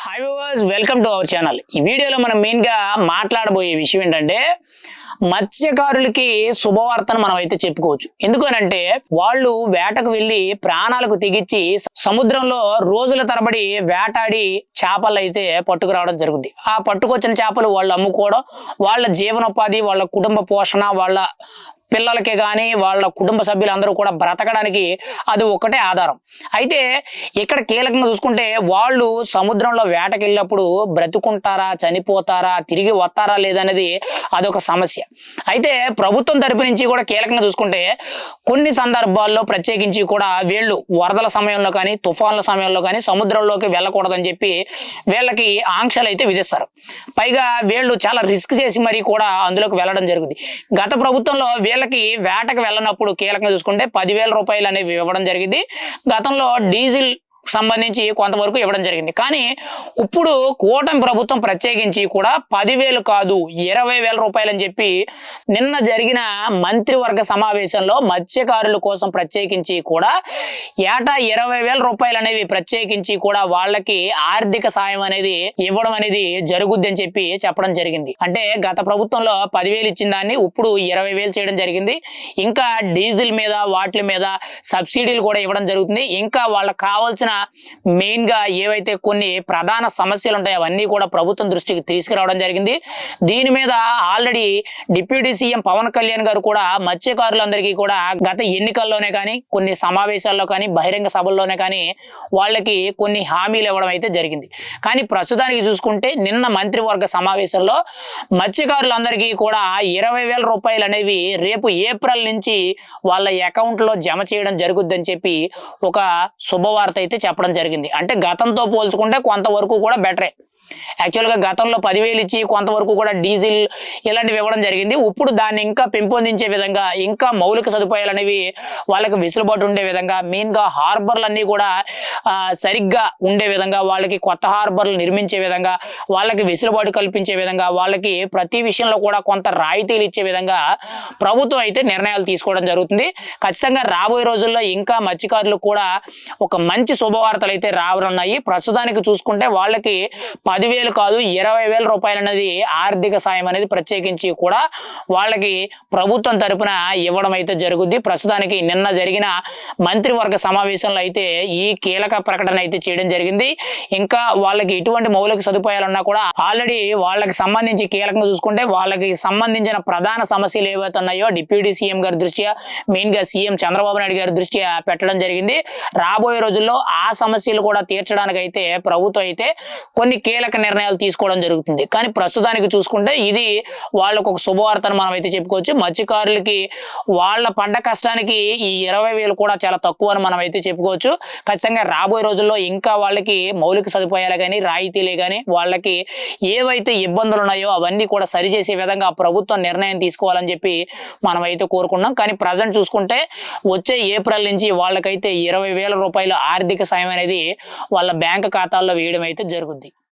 Hi viewers, welcome to our channel. ఈ వీడియోలో మనం మెయిన్గా మాట్లాడబోయే విషయం ఏంటంటే మత్స్యకారులకి శుభవార్తను మనం అయితే చెప్పుకోవచ్చు. ఎందుకనంటే వాళ్ళు వేటకు వెళ్ళి ప్రాణాలకు తెగించి సముద్రంలో రోజుల తరబడి వేటాడి చేపలు అయితే పట్టుకురావడం జరుగుద్ది. ఆ పట్టుకొచ్చిన చేపలు వాళ్ళు అమ్ముకోవడం, వాళ్ళ జీవనోపాధి, వాళ్ళ కుటుంబ పోషణ, వాళ్ళ పిల్లలకే కానీ వాళ్ళ కుటుంబ సభ్యులందరూ కూడా బ్రతకడానికి అది ఒకటే ఆధారం. అయితే ఇక్కడ కీలకంగా చూసుకుంటే వాళ్ళు సముద్రంలో వేటకి వెళ్ళినప్పుడు బ్రతుకుంటారా, చనిపోతారా, తిరిగి వస్తారా లేదనేది అదొక సమస్య. అయితే ప్రభుత్వం తరపు నుంచి కూడా కీలకంగా చూసుకుంటే కొన్ని సందర్భాల్లో ప్రత్యేకించి కూడా వీళ్ళు వరదల సమయంలో కానీ తుఫాన్ల సమయంలో కానీ సముద్రంలోకి వెళ్ళకూడదని చెప్పి వీళ్ళకి ఆంక్షలు అయితే విధిస్తారు. పైగా వీళ్ళు చాలా రిస్క్ చేసి మరీ కూడా అందులోకి వెళ్ళడం జరుగుతుంది. గత ప్రభుత్వంలో వీళ్ళకి వేటకు వెళ్ళినప్పుడు కీలకంగా చూసుకుంటే 10,000 రూపాయలు అనేవి ఇవ్వడం జరిగింది. గతంలో డీజిల్ సంబంధించి కొంతవరకు ఇవ్వడం జరిగింది. కానీ ఇప్పుడు కూటమి ప్రభుత్వం ప్రత్యేకించి కూడా 10,000 కాదు 20,000 రూపాయలు అని చెప్పి నిన్న జరిగిన మంత్రివర్గ సమావేశంలో మత్స్యకారుల కోసం ప్రత్యేకించి కూడా ఏటా 20,000 రూపాయలు అనేవి ప్రత్యేకించి కూడా వాళ్ళకి ఆర్థిక సాయం అనేది ఇవ్వడం అనేది జరుగుద్ది అని చెప్పి చెప్పడం జరిగింది. అంటే గత ప్రభుత్వంలో 10,000 ఇచ్చిన దాన్ని ఇప్పుడు 20,000 చేయడం జరిగింది. ఇంకా డీజిల్ మీద వాటి మీద సబ్సిడీలు కూడా ఇవ్వడం జరుగుతుంది. ఇంకా వాళ్ళకి కావాల్సిన మెయిన్ గా ఏవైతే కొన్ని ప్రధాన సమస్యలు ఉంటాయో అవన్నీ కూడా ప్రభుత్వం దృష్టికి తీసుకురావడం జరిగింది. దీని మీద already deputy CM Pawan Kalyan గారు కూడా మత్స్యకారులందరికీ కూడా గత ఎన్నికల్లోనే కానీ కొన్ని సమావేశాల్లో కానీ బహిరంగ సభల్లోనే కానీ వాళ్ళకి కొన్ని హామీలు ఇవ్వడం అయితే జరిగింది. కానీ ప్రస్తుతానికి చూసుకుంటే నిన్న మంత్రివర్గ సమావేశంలో మత్స్యకారులందరికీ కూడా 20,000 రూపాయలు అనేవి రేపు ఏప్రిల్ నుంచి వాళ్ళ అకౌంట్ లో జమ చేయడం జరుగుద్దని చెప్పి ఒక శుభవార్త అయితే చెప్పడం జరిగింది. అంటే గతంతో పోల్చుకుంటే కొంతవరకు కూడా బెటరే. యాక్చువల్గా గతంలో 10,000 ఇచ్చి కొంతవరకు కూడా డీజిల్ ఇలాంటివి ఇవ్వడం జరిగింది. ఇప్పుడు దాన్ని ఇంకా పెంపొందించే విధంగా ఇంకా మౌలిక సదుపాయాలు అనేవి వాళ్ళకి వెసులుబాటు ఉండే విధంగా మెయిన్గా హార్బర్లన్నీ కూడా సరిగ్గా ఉండే విధంగా వాళ్ళకి కొత్త హార్బర్లు నిర్మించే విధంగా వాళ్ళకి వెసులుబాటు కల్పించే విధంగా వాళ్ళకి ప్రతి విషయంలో కూడా కొంత రాయితీలు ఇచ్చే విధంగా ప్రభుత్వం అయితే నిర్ణయాలు తీసుకోవడం జరుగుతుంది. ఖచ్చితంగా రాబోయే రోజుల్లో ఇంకా మత్స్యకారులు కూడా ఒక మంచి శుభవార్తలు అయితే రావనున్నాయి. ప్రస్తుతానికి చూసుకుంటే వాళ్ళకి 10,000 కాదు 20,000 రూపాయలు అనేది ఆర్థిక సాయం అనేది ప్రత్యేకించి కూడా వాళ్ళకి ప్రభుత్వం తరపున ఇవ్వడం అయితే జరుగుద్ది. ప్రస్తుతానికి నిన్న జరిగిన మంత్రివర్గ సమావేశంలో అయితే ఈ కీలక ప్రకటన అయితే చేయడం జరిగింది. ఇంకా వాళ్ళకి ఎటువంటి మౌలిక సదుపాయాలు ఉన్నా కూడా ఆల్రెడీ వాళ్ళకి సంబంధించి కీలకంగా చూసుకుంటే వాళ్ళకి సంబంధించిన ప్రధాన సమస్యలు ఏవైతే ఉన్నాయో డిప్యూటీ సీఎం గారి దృష్ట్యా మెయిన్ గా సీఎం చంద్రబాబు నాయుడు గారి దృష్ట్యా పెట్టడం జరిగింది. రాబోయే రోజుల్లో ఆ సమస్యలు కూడా తీర్చడానికి అయితే ప్రభుత్వం అయితే కొన్ని కీలక నిర్ణయాలు తీసుకోవడం జరుగుతుంది. కానీ ప్రస్తుతానికి చూసుకుంటే ఇది వాళ్ళకు ఒక శుభవార్తను మనం అయితే చెప్పుకోవచ్చు. మత్స్యకారులకి వాళ్ళ పడ్డ కష్టానికి ఈ 20,000 కూడా చాలా తక్కువ అని మనం అయితే చెప్పుకోవచ్చు. ఖచ్చితంగా రాబోయే రోజుల్లో ఇంకా వాళ్ళకి మౌలిక సదుపాయాలు కానీ రాయితీలే కానీ వాళ్ళకి ఏవైతే ఇబ్బందులు ఉన్నాయో అవన్నీ కూడా సరిచేసే విధంగా ప్రభుత్వం నిర్ణయం తీసుకోవాలని చెప్పి మనం అయితే కోరుకున్నాం. కానీ ప్రజెంట్ చూసుకుంటే వచ్చే ఏప్రిల్ నుంచి వాళ్ళకైతే 20,000 రూపాయల ఆర్థిక సాయం అనేది వాళ్ళ బ్యాంక్ ఖాతాల్లో వేయడం అయితే జరుగుద్ది.